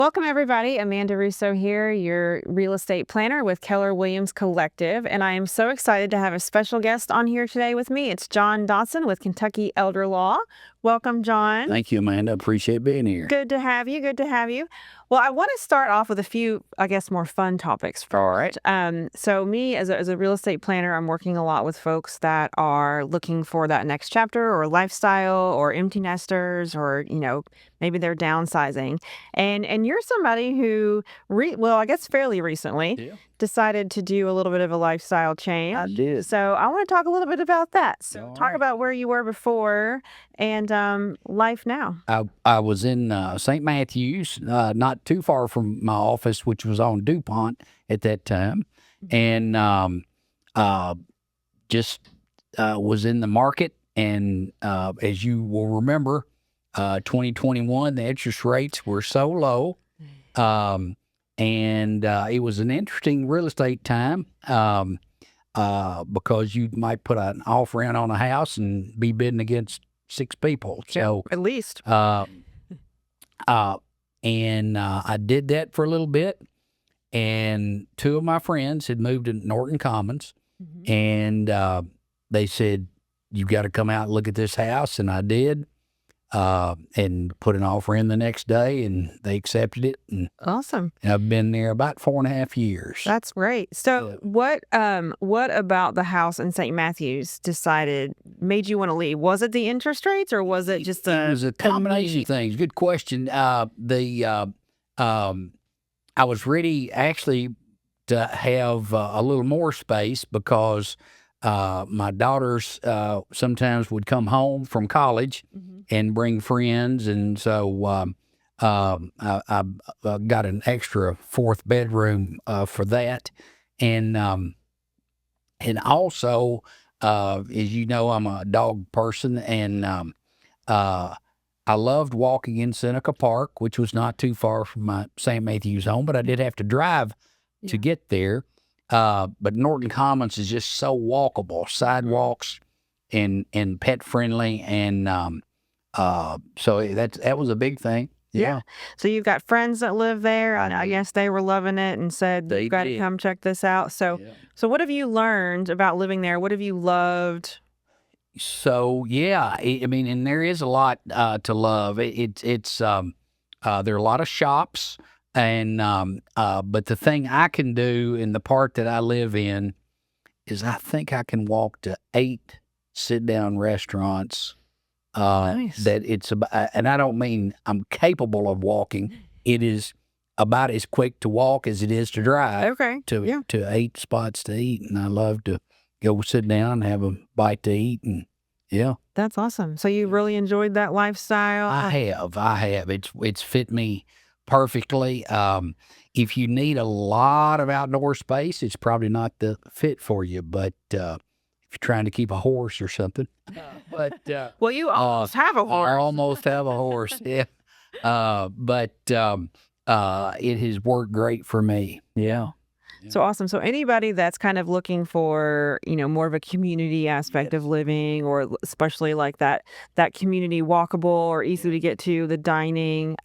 Welcome, everybody. Amanda Russo here, your real estate planner with Keller Williams Collective. And I am so excited to have a special guest on here today with me. It's John Dotson with Kentucky Elder Law. Welcome, John. Thank you, Amanda. Appreciate being here. Good to have you. Good to have you. Well, I want to start off with a few, I guess, more fun topics. All right. So me as a real estate planner, I'm working a lot with folks that are looking for that next chapter or lifestyle or empty nesters or, maybe they're downsizing. And you're somebody who, I guess fairly recently, decided to do a little bit of a lifestyle change. I did. So I want to talk a little bit about that. So All talk right. about where you were before and life now. I was in St. Matthews, not too far from my office, which was on DuPont at that time, and just was in the market. And as you will remember, 2021, the interest rates were so low, and it was an interesting real estate time because you might put an offer in on a house and be bidding against 6 people. So at least. And I did that for a little bit, and 2 of my friends had moved to Norton Commons, and they said, "You've got to come out and look at this house," and I did, and put an offer in the next day, and they accepted it, and Awesome. I've been there about 4.5 years. That's great. So what about the house in St. Matthews made you want to leave? Was it the interest rates or was it just It was a combination of things. Good question. I was ready actually to have a little more space because my daughters sometimes would come home from college and bring friends, and so I got an extra 4th bedroom for that, and also, as you know, I'm a dog person, and I loved walking in Seneca Park, which was not too far from my St. Matthews home, but I did have to drive to get there. But Norton Commons is just so walkable, sidewalks and pet friendly, and so that was a big thing. Yeah. So you've got friends that live there, and I guess they were loving it and said, They "You've got to did. come check this out." So what have you learned about living there? What have you loved? So I mean, and there is a lot to love. It's there are a lot of shops, and but the thing I can do in the part that I live in is I think I can walk to 8 sit-down restaurants. Nice. That it's about, and I don't mean I'm capable of walking. It is about as quick to walk as it is to drive. Okay. To 8 spots to eat, and I love to go sit down and have a bite to eat, and That's awesome. So you really enjoyed that lifestyle? I have. It's fit me perfectly. If you need a lot of outdoor space, it's probably not the fit for you. But if you're trying to keep a horse or something, but Well, you almost have a horse. I almost have a horse. Yeah, but it has worked great for me. Yeah. So awesome. So anybody that's kind of looking for, more of a community aspect of living, or especially like that community walkable or easy to get to, the dining,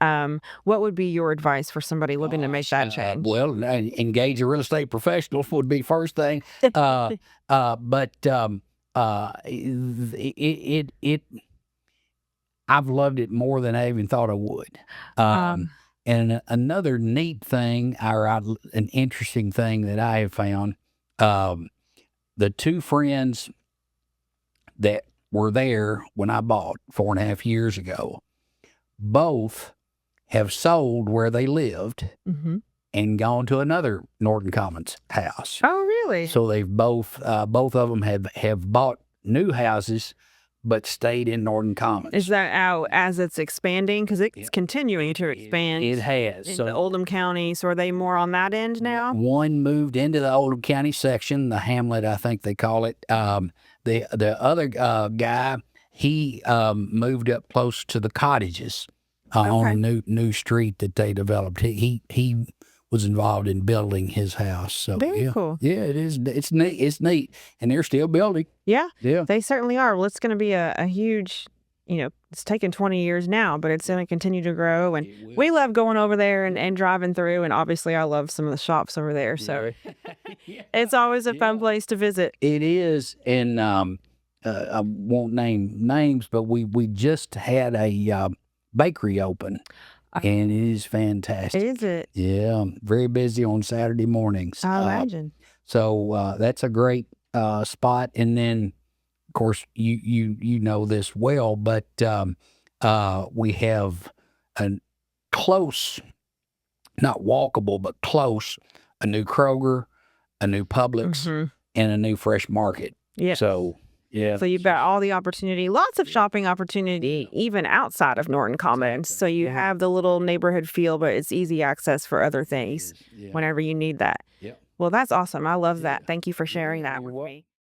what would be your advice for somebody looking to make that change? Well, engage a real estate professional would be first thing. But I've loved it more than I even thought I would. And another neat thing, or an interesting thing that I have found, the 2 friends that were there when I bought 4.5 years ago, both have sold where they lived and gone to another Norton Commons house. Oh, really? So they've both of them have bought new houses, but stayed in Norton Commons. Is that out as it's expanding? Because it's continuing to expand. It has. Into Oldham County. So are they more on that end now? One moved into the Oldham County section, the hamlet, I think they call it. The other guy, he moved up close to the cottages on a new street that they developed. He was involved in building his house. So Very cool. Yeah, it is. It's neat. It's neat, and they're still building. Yeah, Yeah. they certainly are. Well, it's going to be a huge it's taken 20 years now, but it's going to continue to grow. And It we will. love going over there and driving through. And obviously, I love some of the shops over there. So Yeah. it's always a fun Yeah. place to visit. It is, and I won't name names, but we just had a bakery open, and it is fantastic. Is it? Yeah, very busy on Saturday mornings. I imagine. So that's a great spot. And then, of course, you know this well, but we have a close, not walkable, but close, a new Kroger, a new Publix, and a new Fresh Market. Yeah. So, yeah. So you've got all the opportunity, lots of shopping opportunity, even outside of Norton Commons. So you have the little neighborhood feel, but it's easy access for other things Yeah. whenever you need that. Yeah. Well, that's awesome. I love that. Thank you for sharing that You're with welcome. me.